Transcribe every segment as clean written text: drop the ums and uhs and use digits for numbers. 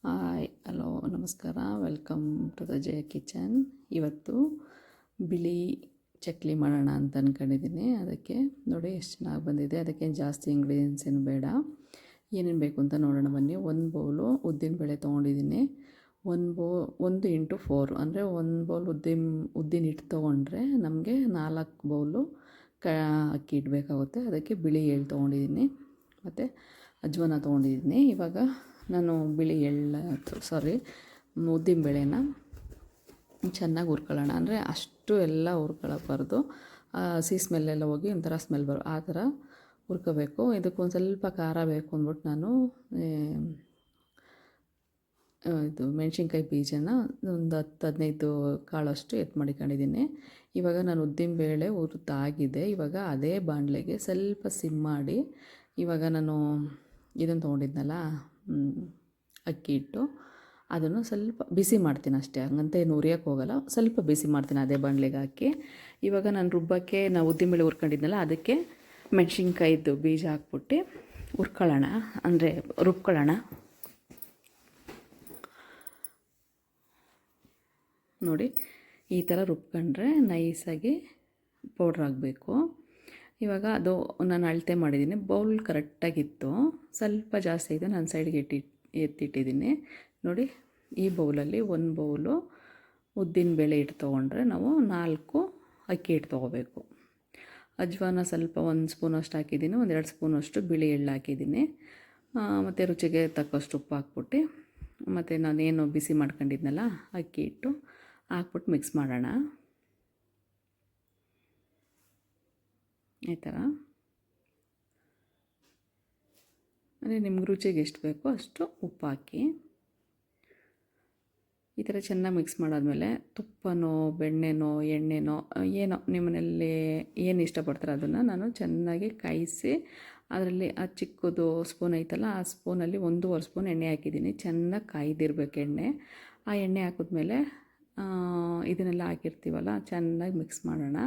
Hi hello ನಮಸ್ಕಾರ, welcome to the Jaya kitchen. ಇವತ್ತು ಬಿಳಿ ಚಕ್ಲಿ ಮಾಡೋಣ ಅಂತ ಅಂದ್ಕೊಂಡಿದ್ದೀನಿ. ಅದಕ್ಕೆ ನೋಡಿ ಎಷ್ಟು ಚೆನ್ನಾಗಿ ಬಂದಿದೆ. ಅದಕ್ಕೇನು ಜಾಸ್ತಿ ಇಂಗ್ರೀಡಿಯೆಂಟ್ಸ್ ಏನು ಬೇಡ. ಏನೇನು ಬೇಕು ಅಂತ ನೋಡೋಣ ಬನ್ನಿ. ಒಂದು ಬೌಲು ಉದ್ದಿನಬೇಳೆ ತೊಗೊಂಡಿದ್ದೀನಿ. 1 into 4 ಅಂದರೆ 1 ಬೌಲ್ ಉದ್ದಿನ ಹಿಟ್ಟು ತೊಗೊಂಡ್ರೆ ನಮಗೆ 4 ಬೌಲು ಅಕ್ಕಿ ಇಡಬೇಕಾಗುತ್ತೆ. ಅದಕ್ಕೆ ಬಿಳಿ ಎಳ್ಳು ತೊಗೊಂಡಿದ್ದೀನಿ ಮತ್ತು ಅಜ್ವಾನ ತೊಗೊಂಡಿದ್ದೀನಿ. ಇವಾಗ ನಾನು ಬಿಳಿ ಉದ್ದಿನಬೇಳೆನ ಚೆನ್ನಾಗಿ ಹುರ್ಕೊಳ್ಳೋಣ. ಅಂದರೆ ಅಷ್ಟು ಎಲ್ಲ ಹುರ್ಕೊಳ್ಳೋಕ್ಬಾರ್ದು. ಹಸಿ ಸ್ಮೆಲ್ಲೆಲ್ಲ ಹೋಗಿ ಒಂಥರ ಸ್ಮೆಲ್ ಆ ಥರ ಹುರ್ಕೋಬೇಕು. ಇದಕ್ಕೊಂದು ಸ್ವಲ್ಪ ಖಾರ ಬೇಕು ಅಂದ್ಬಿಟ್ಟು ನಾನು ಇದು ಮೆಣಸಿನ್ಕಾಯಿ ಬೀಜನ ಒಂದು 10-15 ಕಾಳಷ್ಟು ಮಾಡಿಕೊಂಡಿದ್ದೀನಿ. ಇವಾಗ ನಾನು ಉದ್ದಿನಬೇಳೆ ಹುರಿದಾಗಿದೆ. ಇವಾಗ ಅದೇ ಬಾಣಲೆಗೆ ಸ್ವಲ್ಪ ಸಿಮ್ ಮಾಡಿ, ಇವಾಗ ನಾನು ಇದನ್ನು ತೊಗೊಂಡಿದ್ನಲ್ಲ ಅಕ್ಕಿ ಹಿಟ್ಟು, ಅದನ್ನು ಸ್ವಲ್ಪ ಬಿಸಿ ಮಾಡ್ತೀನಿ ಅಷ್ಟೇ. ಹಂಗಂತ ಏನು ಹುರಿಯೋಕ್ಕೆ ಹೋಗಲ್ಲ, ಸ್ವಲ್ಪ ಬಿಸಿ ಮಾಡ್ತೀನಿ ಅದೇ ಬಾಣಲೆಗೆ ಹಾಕಿ. ಇವಾಗ ನಾನು ರುಬ್ಬಕ್ಕೆ ಉದ್ದಿನಬೇಳೆ ಹುರ್ಕೊಂಡಿದ್ನಲ್ಲ, ಅದಕ್ಕೆ ಮೆಣಸಿನ್ಕಾಯಿದ್ದು ಬೀಜ ಹಾಕ್ಬಿಟ್ಟು ಹುರ್ಕೊಳ್ಳೋಣ, ಅಂದರೆ ರುಬ್ಕೊಳ್ಳೋಣ. ನೋಡಿ ಈ ಥರ ರುಬ್ಕೊಂಡ್ರೆ ನೈಸಾಗಿ ಪೌಡ್ರ್ ಆಗಬೇಕು. ಇವಾಗ ಅದು ನಾನು ಅಳತೆ ಮಾಡಿದ್ದೀನಿ. ಬೌಲ್ ಕರೆಕ್ಟಾಗಿತ್ತು, ಸ್ವಲ್ಪ ಜಾಸ್ತಿ ಇದೆ, ನಾನು ಸೈಡ್ಗೆ ಎತ್ತಿಟ್ಟಿದ್ದೀನಿ. ನೋಡಿ ಈ ಬೌಲಲ್ಲಿ 1 ಬೌಲು ಉದ್ದಿನಬೇಳೆ ಹಿಟ್ಟು ತೊಗೊಂಡ್ರೆ ನಾವು 4 ಅಕ್ಕಿ ಹಿಟ್ಟು ತೊಗೋಬೇಕು. ಅಜ್ವಾನ ಸ್ವಲ್ಪ 1 ಸ್ಪೂನಷ್ಟು ಹಾಕಿದ್ದೀನಿ, 1-2 ಸ್ಪೂನಷ್ಟು ಬಿಳಿ ಎಳ್ಳು ಹಾಕಿದ್ದೀನಿ, ಮತ್ತು ರುಚಿಗೆ ತಕ್ಕಷ್ಟು ಉಪ್ಪು ಹಾಕ್ಬಿಟ್ಟು, ಮತ್ತು ನಾನೇನು ಬಿಸಿ ಮಾಡ್ಕೊಂಡಿದ್ನಲ್ಲ ಅಕ್ಕಿ ಹಿಟ್ಟು ಹಾಕ್ಬಿಟ್ಟು ಮಿಕ್ಸ್ ಮಾಡೋಣ. ಈ ಥರ ಅಂದರೆ ನಿಮ್ಗೆ ರುಚಿಗೆ ಎಷ್ಟು ಬೇಕೋ ಅಷ್ಟು ಉಪ್ಪು ಹಾಕಿ ಈ ಥರ ಚೆನ್ನಾಗಿ ಮಿಕ್ಸ್ ಮಾಡಾದಮೇಲೆ ತುಪ್ಪನೋ ಬೆಣ್ಣೆನೋ ಎಣ್ಣೆನೋ ಏನೋ ನಿಮ್ಮನೇಲಿ ಏನು ಇಷ್ಟಪಡ್ತಾರೆ ಅದನ್ನು ನಾನು ಚೆನ್ನಾಗಿ ಕಾಯಿಸಿ, ಅದರಲ್ಲಿ ಆ ಚಿಕ್ಕದು ಸ್ಪೂನ್ ಐತಲ್ಲ, ಆ ಸ್ಪೂನಲ್ಲಿ 1.5 ಸ್ಪೂನ್ ಎಣ್ಣೆ ಹಾಕಿದ್ದೀನಿ. ಚೆನ್ನಾಗಿ ಕಾಯ್ದಿರ್ಬೇಕು ಎಣ್ಣೆ. ಆ ಎಣ್ಣೆ ಹಾಕಿದ್ಮೇಲೆ ಇದನ್ನೆಲ್ಲ ಹಾಕಿರ್ತೀವಲ್ಲ ಚೆನ್ನಾಗಿ ಮಿಕ್ಸ್ ಮಾಡೋಣ.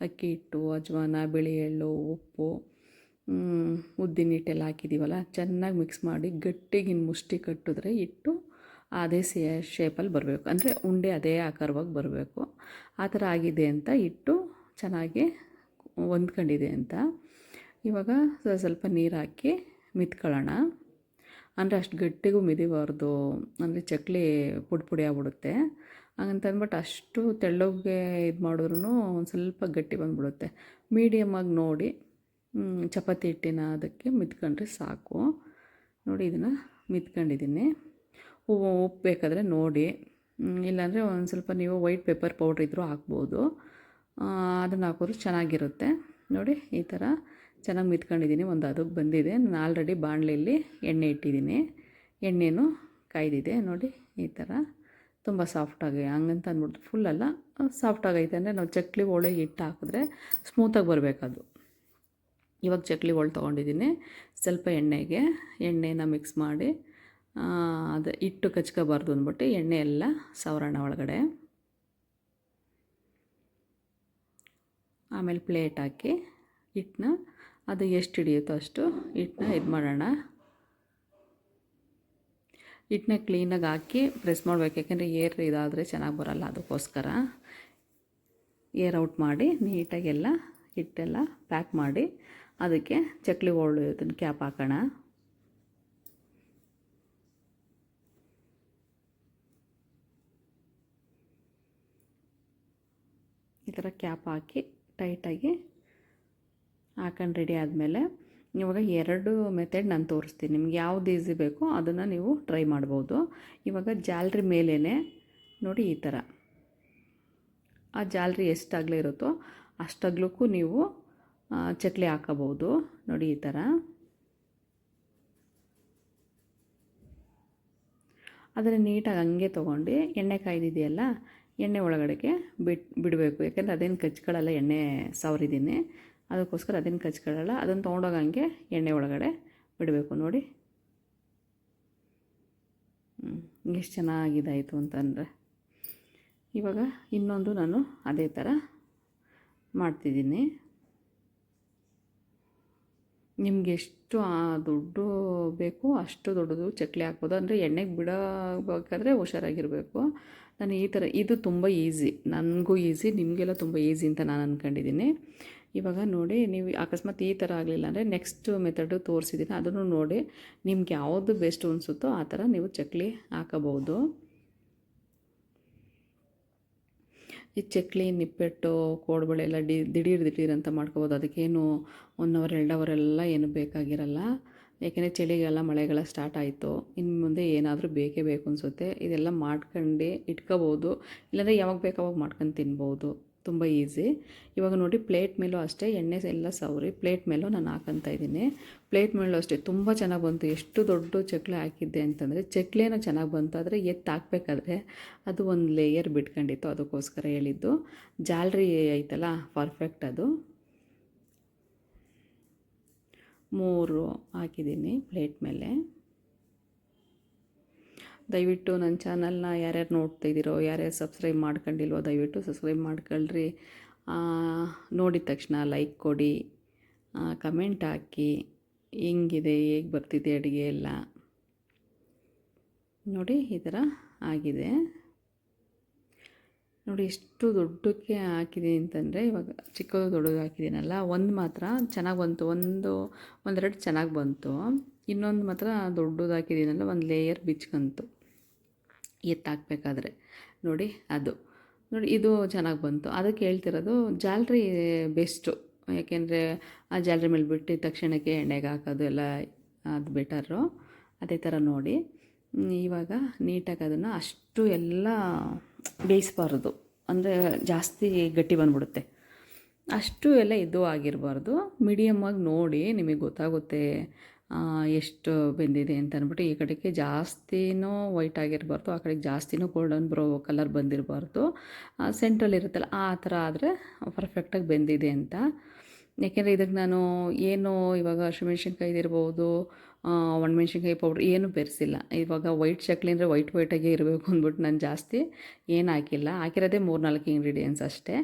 ಅಕ್ಕಿ ಹಿಟ್ಟು, ಅಜ್ವಾನ, ಬಿಳಿ ಎಳ್ಳು, ಉಪ್ಪು, ಉದ್ದಿನ ಹಿಟ್ಟೆಲ್ಲ ಹಾಕಿದ್ದೀವಲ್ಲ, ಚೆನ್ನಾಗಿ ಮಿಕ್ಸ್ ಮಾಡಿ ಗಟ್ಟಿಗೆ ಮುಷ್ಟಿ ಕಟ್ಟಿದ್ರೆ ಹಿಟ್ಟು ಅದೇ ಶೇಪಲ್ಲಿ ಬರಬೇಕು. ಅಂದರೆ ಉಂಡೆ ಅದೇ ಆಕಾರವಾಗಿ ಬರಬೇಕು. ಆ ಥರ ಆಗಿದೆ ಅಂತ ಹಿಟ್ಟು ಚೆನ್ನಾಗಿ ಹೊಂದ್ಕೊಂಡಿದೆ ಅಂತ. ಇವಾಗ ಸ್ವಲ್ಪ ನೀರು ಹಾಕಿ ಮಿತ್ಕೊಳ್ಳೋಣ. ಅಂದರೆ ಅಷ್ಟು ಗಟ್ಟಿಗೂ ಮಿದಿಬಾರ್ದು, ಅಂದರೆ ಚಕ್ಲಿ ಪುಡಿ ಆಗ್ಬಿಡುತ್ತೆ. ಹಂಗಂತ ಅಂದ್ಬಿಟ್ಟು ಅಷ್ಟು ತೆಳ್ಳಗೆ ಇದು ಮಾಡಿದ್ರೂ ಒಂದು ಸ್ವಲ್ಪ ಗಟ್ಟಿ ಬಂದುಬಿಡುತ್ತೆ. ಮೀಡಿಯಮಾಗಿ ನೋಡಿ ಚಪಾತಿ ಹಿಟ್ಟಿನ ಅದಕ್ಕೆ ಮಿತ್ಕೊಂಡ್ರೆ ಸಾಕು. ನೋಡಿ ಇದನ್ನು ಮಿತ್ಕೊಂಡಿದ್ದೀನಿ. ಉಪ್ಪು ಬೇಕಾದರೆ ನೋಡಿ, ಇಲ್ಲಾಂದರೆ ಒಂದು ಸ್ವಲ್ಪ ನೀವು ವೈಟ್ ಪೆಪ್ಪರ್ ಪೌಡ್ರ್ ಇದ್ದರೂ ಹಾಕ್ಬೋದು, ಅದನ್ನು ಹಾಕಿದ್ರು ಚೆನ್ನಾಗಿರುತ್ತೆ. ನೋಡಿ ಈ ಥರ ಚೆನ್ನಾಗಿ ಮಿತ್ಕೊಂಡಿದ್ದೀನಿ. ಒಂದು ಅದಕ್ಕೆ ಬಂದಿದೆ. ನಾನು ಆಲ್ರೆಡಿ ಬಾಣಲೆಯಲ್ಲಿ ಎಣ್ಣೆ ಇಟ್ಟಿದ್ದೀನಿ, ಎಣ್ಣೆನೂ ಕಾಯ್ದಿದೆ. ನೋಡಿ ಈ ಥರ ತುಂಬ ಸಾಫ್ಟಾಗಿ, ಹಂಗಂತ ಅಂದ್ಬಿಟ್ಟು ಫುಲ್ಲಲ್ಲ, ಸಾಫ್ಟಾಗೈತೆ. ಅಂದರೆ ನಾವು ಚಕ್ಲಿ ಒಳಗೆ ಹಿಟ್ಟು ಹಾಕಿದ್ರೆ ಸ್ಮೂತಾಗಿ ಬರಬೇಕದು. ಇವಾಗ ಚಕ್ಲಿ ಒಳ್ಳೆ ತೊಗೊಂಡಿದ್ದೀನಿ. ಸ್ವಲ್ಪ ಎಣ್ಣೆನ ಮಿಕ್ಸ್ ಮಾಡಿ, ಅದು ಹಿಟ್ಟು ಕಚ್ಕೋಬಾರ್ದು ಅಂದ್ಬಿಟ್ಟು ಎಣ್ಣೆ ಎಲ್ಲ ಸವರೋಣ ಒಳಗಡೆ. ಆಮೇಲೆ ಪ್ಲೇಟ್ ಹಾಕಿ ಹಿಟ್ಟನ್ನ ಅದು ಎಷ್ಟು ಹಿಡಿಯುತ್ತೋ ಅಷ್ಟು ಹಿಟ್ಟನ್ನ ಇದು ಮಾಡೋಣ. ಹಿಟ್ಟನ್ನ ಕ್ಲೀನಾಗಿ ಹಾಕಿ ಪ್ರೆಸ್ ಮಾಡಬೇಕು, ಯಾಕೆಂದರೆ ಏರ್ ಇದಾದರೆ ಚೆನ್ನಾಗಿ ಬರೋಲ್ಲ. ಅದಕ್ಕೋಸ್ಕರ ಏರ್ ಔಟ್ ಮಾಡಿ ನೀಟಾಗೆಲ್ಲ ಹಿಟ್ಟೆಲ್ಲ ಪ್ಯಾಕ್ ಮಾಡಿ ಅದಕ್ಕೆ ಚಕ್ಲಿ ಒಳ್ಳು ಇದನ್ನು ಕ್ಯಾಪ್ ಹಾಕೋಣ. ಈ ಥರ ಕ್ಯಾಪ್ ಹಾಕಿ ಟೈಟಾಗಿ ಹಾಕೊಂಡು ರೆಡಿ ಆದಮೇಲೆ ಇವಾಗ 2 ಮೆಥಡ್ ನಾನು ತೋರಿಸ್ತೀನಿ. ನಿಮ್ಗೆ ಯಾವ್ದು ಈಸಿ ಬೇಕೋ ಅದನ್ನು ನೀವು ಟ್ರೈ ಮಾಡ್ಬೋದು. ಇವಾಗ ಜಾಲರಿ ಮೇಲೇ ನೋಡಿ ಈ ಥರ ಆ ಜಾಲರಿ ಎಷ್ಟು ಅಗಲ ಇರುತ್ತೋ ಅಷ್ಟಗ್ಲಕ್ಕೂ ನೀವು ಚಕ್ಲಿ ಹಾಕೋಬೋದು. ನೋಡಿ ಈ ಥರ ಅದನ್ನು ನೀಟಾಗಿ ಹಂಗೆ ತೊಗೊಂಡು ಎಣ್ಣೆ ಕಾಯ್ದಿದೆಯಲ್ಲ, ಎಣ್ಣೆ ಒಳಗಡೆಗೆ ಬಿಡಬೇಕು. ಯಾಕೆಂದರೆ ಅದೇನು ಕಚ್ಕೊಳ್ಳಲ್ಲ, ಎಣ್ಣೆ ಸವರಿದ್ದೀನಿ, ಅದಕ್ಕೋಸ್ಕರ ಅದೇನು ಕಚ್ಕೊಳ್ಳಲ್ಲ. ಅದನ್ನು ತೊಗೊಂಡೋಗಿ ಹಂಗೆ ಎಣ್ಣೆ ಒಳಗಡೆ ಬಿಡಬೇಕು. ನೋಡಿ ಎಷ್ಟು ಚೆನ್ನಾಗಿದಾಯಿತು ಅಂತಂದರೆ. ಇವಾಗ ಇನ್ನೊಂದು ನಾನು ಅದೇ ಥರ ಮಾಡ್ತಿದ್ದೀನಿ. ನಿಮ್ಗೆ ಎಷ್ಟು ದುಡ್ಡು ಬೇಕು ಅಷ್ಟು ದೊಡ್ಡದು ಚಕ್ಲಿ ಹಾಕ್ಬೋದು. ಅಂದರೆ ಎಣ್ಣೆಗೆ ಬಿಡಬೇಕಾದ್ರೆ ಹುಷಾರಾಗಿರಬೇಕು. ನಾನು ಈ ಥರ ಇದು ತುಂಬ ಈಸಿ, ನನಗೂ ಈಸಿ, ನಿಮಗೆಲ್ಲ ತುಂಬ ಈಸಿ ಅಂತ ನಾನು ಅಂದ್ಕೊಂಡಿದ್ದೀನಿ. ಇವಾಗ ನೋಡಿ, ನೀವು ಅಕಸ್ಮಾತ್ ಈ ಥರ ಆಗಲಿಲ್ಲ ಅಂದರೆ ನೆಕ್ಸ್ಟ್ ಮೆಥಡು ತೋರಿಸಿದ್ದೀನಿ, ಅದನ್ನು ನೋಡಿ ನಿಮ್ಗೆ ಯಾವುದು ಬೆಸ್ಟ್ ಅನಿಸುತ್ತೋ ಆ ಥರ ನೀವು ಚಕ್ಲಿ ಹಾಕಬಹುದು. ಈ ಚಕ್ಲಿ ನಿಪ್ಪಟ್ಟು ಕೋಡುಬಳೆ ಎಲ್ಲ ದಿಢೀರ್ ಅಂತ ಮಾಡ್ಕೋಬೋದು. ಅದಕ್ಕೇನು 1 ಅವರ್ 2 ಅವರೆಲ್ಲ ಏನು ಬೇಕಾಗಿರಲ್ಲ. ಏಕೆಂದರೆ ಚಳಿಗಾಲ ಮಳೆಗಾಲ ಸ್ಟಾರ್ಟ್ ಆಯಿತು, ಇನ್ನು ಮುಂದೆ ಏನಾದರೂ ಬೇಕೇ ಬೇಕು ಅನಿಸುತ್ತೆ. ಇದೆಲ್ಲ ಮಾಡ್ಕೊಂಡು ಇಟ್ಕೋಬೋದು, ಇಲ್ಲಾಂದರೆ ಯಾವಾಗ ಬೇಕು ಅವಾಗ ಮಾಡ್ಕೊಂಡು ತಿನ್ಬೋದು. ತುಂಬ ಈಸಿ. ಇವಾಗ ನೋಡಿ, ಪ್ಲೇಟ್ ಮೇಲೂ ಅಷ್ಟೇ ಎಣ್ಣೆ ಎಲ್ಲ ಸವರಿ ಪ್ಲೇಟ್ ಮೇಲೂ ನಾನು ಹಾಕಂತ ಇದ್ದೀನಿ. ಪ್ಲೇಟ್ ಮೇಲೂ ಅಷ್ಟೇ ತುಂಬ ಚೆನ್ನಾಗಿ ಬಂತು. ಎಷ್ಟು ದೊಡ್ಡ ಚಕ್ಲಿ ಹಾಕಿದ್ದೆ ಅಂತಂದರೆ ಚಕ್ಲಿನೂ ಚೆನ್ನಾಗಿ ಬಂತು, ಆದರೆ ಎತ್ತು ಹಾಕಬೇಕಾದ್ರೆ ಅದು ಒಂದು ಲೇಯರ್ ಬಿಟ್ಕೊಂಡಿತ್ತು, ಅದಕ್ಕೋಸ್ಕರ ಹೇಳಿದ್ದು. ಜಾಲ್ರಿ ಐತಲ್ಲ ಪರ್ಫೆಕ್ಟ್ ಅದು. 3 ಹಾಕಿದ್ದೀನಿ ಪ್ಲೇಟ್ ಮೇಲೆ. ದಯವಿಟ್ಟು ನನ್ನ ಚಾನಲ್ನ ಯಾರ್ಯಾರು ನೋಡ್ತಾಯಿದ್ದೀರೋ, ಯಾರ್ಯಾರು ಸಬ್ಸ್ಕ್ರೈಬ್ ಮಾಡ್ಕೊಂಡಿಲ್ವೋ ದಯವಿಟ್ಟು ಸಬ್ಸ್ಕ್ರೈಬ್ ಮಾಡ್ಕೊಳ್ರಿ. ನೋಡಿದ ತಕ್ಷಣ ಲೈಕ್ ಕೊಡಿ, ಕಮೆಂಟ್ ಹಾಕಿ, ಹೆಂಗಿದೆ, ಹೇಗೆ ಬರ್ತಿದೆ ಅಡುಗೆ ಎಲ್ಲ ನೋಡಿ. ಈ ಥರ ಆಗಿದೆ ನೋಡಿ. ಎಷ್ಟು ದೊಡ್ಡಕ್ಕೆ ಹಾಕಿದ್ದೀನಿ ಅಂತಂದರೆ, ಇವಾಗ ಚಿಕ್ಕದು ದೊಡ್ಡದು ಹಾಕಿದ್ದೀನಲ್ಲ, ಒಂದು ಮಾತ್ರ ಚೆನ್ನಾಗಿ ಬಂತು, ಒಂದೆರಡು ಚೆನ್ನಾಗಿ ಬಂತು, ಇನ್ನೊಂದು ಮಾತ್ರ ದೊಡ್ಡದು ಹಾಕಿದ್ದೀನಲ್ಲ, ಒಂದು ಲೇಯರ್ ಬಿಚ್ಕೊಂತು ಎತ್ತಾಕಬೇಕಾದ್ರೆ ನೋಡಿ. ಅದು ನೋಡಿ, ಇದು ಚೆನ್ನಾಗಿ ಬಂತು. ಅದಕ್ಕೆ ಹೇಳ್ತಿರೋದು ಜಾಲ್ರಿ ಬೆಸ್ಟು. ಯಾಕೆಂದರೆ ಆ ಜಾಲ್ರಿ ಮೇಲೆ ಬಿಟ್ಟಿದ ತಕ್ಷಣಕ್ಕೆ ಎಣ್ಣೆಗೆ ಹಾಕೋದು ಎಲ್ಲ ಅದು ಬೆಟರು. ಅದೇ ಥರ ನೋಡಿ. ಇವಾಗ ನೀಟಾಗಿ ಅದನ್ನು ಅಷ್ಟು ಎಲ್ಲ ಬೇಯಿಸಬಾರ್ದು, ಅಂದರೆ ಜಾಸ್ತಿ ಗಟ್ಟಿ ಬಂದ್ಬಿಡುತ್ತೆ. ಅಷ್ಟು ಎಲ್ಲ ಇದು ಆಗಿರಬಾರ್ದು, ಮೀಡಿಯಮ್ಮಾಗಿ ನೋಡಿ, ನಿಮಗೆ ಗೊತ್ತಾಗುತ್ತೆ ಎಷ್ಟು ಬೆಂದಿದೆ ಅಂತ ಅಂದ್ಬಿಟ್ಟು. ಈ ಕಡೆಗೆ ಜಾಸ್ತಿನೂ ವೈಟ್ ಆಗಿರಬಾರ್ದು, ಆ ಕಡೆಗೆ ಜಾಸ್ತಿನೂ ಗೋಲ್ಡನ್ ಬ್ರೌ ಕಲರ್ ಬಂದಿರಬಾರ್ದು. ಸೆಂಟ್ರಲ್ಲಿ ಇರುತ್ತಲ್ಲ ಆ ಥರ ಆದರೆ ಪರ್ಫೆಕ್ಟಾಗಿ ಬೆಂದಿದೆ ಅಂತ. ಯಾಕೆಂದರೆ ಇದಕ್ಕೆ ನಾನು ಏನು ಇವಾಗ ಹಸಿಮೆಣ್ಸಿನ್ಕಾಯಿದಿರ್ಬೋದು, ಒಣಮೆಣ್ಸಿನ್ಕಾಯಿ ಪೌಡ್ರ್ ಏನೂ ಬೆರೆಸಿಲ್ಲ. ಇವಾಗ ವೈಟ್ ಚಕ್ಲಿ ಅಂದರೆ ವೈಟಾಗೇ ಇರಬೇಕು ಅಂದ್ಬಿಟ್ಟು ನಾನು ಜಾಸ್ತಿ ಏನು ಹಾಕಿಲ್ಲ. ಹಾಕಿರೋದೇ 3-4 ಇಂಗ್ರೀಡಿಯೆಂಟ್ಸ್ ಅಷ್ಟೇ.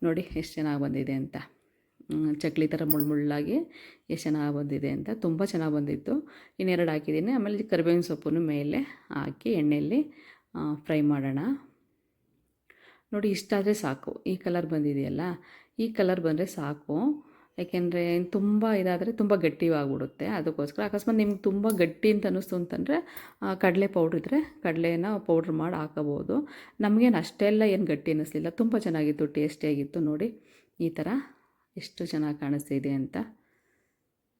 ನೋಡಿ ಎಷ್ಟು ಚೆನ್ನಾಗಿ ಬಂದಿದೆ ಅಂತ. ಚಕ್ಲಿ ಥರ ಮುಳ್ಳಾಗಿ ಎಷ್ಟು ಚೆನ್ನಾಗಿ ಬಂದಿದೆ ಅಂತ. ತುಂಬ ಚೆನ್ನಾಗಿ ಬಂದಿತ್ತು. ಇನ್ನೆರಡು ಹಾಕಿದ್ದೀನಿ. ಆಮೇಲೆ ಕರಿಬೇವಿನ ಸೊಪ್ಪನ್ನು ಮೇಲೆ ಹಾಕಿ ಎಣ್ಣೆಯಲ್ಲಿ ಫ್ರೈ ಮಾಡೋಣ. ನೋಡಿ, ಇಷ್ಟಾದರೆ ಸಾಕು. ಈ ಕಲರ್ ಬಂದಿದೆಯಲ್ಲ, ಈ ಕಲರ್ ಬಂದರೆ ಸಾಕು. ಯಾಕೆಂದರೆ ತುಂಬ ಇದಾದರೆ ತುಂಬ ಗಟ್ಟಿಯಾಗ್ಬಿಡುತ್ತೆ. ಅದಕ್ಕೋಸ್ಕರ ಅಕಸ್ಮಾತ್ ನಿಮ್ಗೆ ತುಂಬ ಗಟ್ಟಿ ಅಂತ ಅನ್ನಿಸ್ತು ಅಂತಂದರೆ ಕಡಲೆ ಪೌಡ್ರ್ ಇದ್ದರೆ ಕಡಲೆನ ಪೌಡ್ರ್ ಮಾಡಿ ಹಾಕೋಬೋದು. ನಮಗೇನು ಅಷ್ಟೆಲ್ಲ ಏನು ಗಟ್ಟಿ ಅನ್ನಿಸ್ಲಿಲ್ಲ, ತುಂಬ ಚೆನ್ನಾಗಿತ್ತು, ಟೇಸ್ಟಿಯಾಗಿತ್ತು. ನೋಡಿ ಈ ಥರ ಎಷ್ಟು ಚೆನ್ನಾಗಿ ಕಾಣಿಸ್ತಿದೆ ಅಂತ.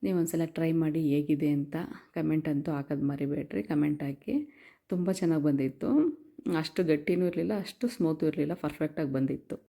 ನೀವೊಂದ್ಸಲ ಟ್ರೈ ಮಾಡಿ ಹೇಗಿದೆ ಅಂತ. ಕಮೆಂಟ್ ಅಂತೂ ಹಾಕೋದು ಮರಿಬೇಡ್ರಿ, ಕಮೆಂಟ್ ಹಾಕಿ. ತುಂಬ ಚೆನ್ನಾಗಿ ಬಂದಿತ್ತು. ಅಷ್ಟು ಗಟ್ಟಿನೂ ಇರಲಿಲ್ಲ, ಅಷ್ಟು ಸ್ಮೂತು ಇರಲಿಲ್ಲ, ಪರ್ಫೆಕ್ಟಾಗಿ ಬಂದಿತ್ತು.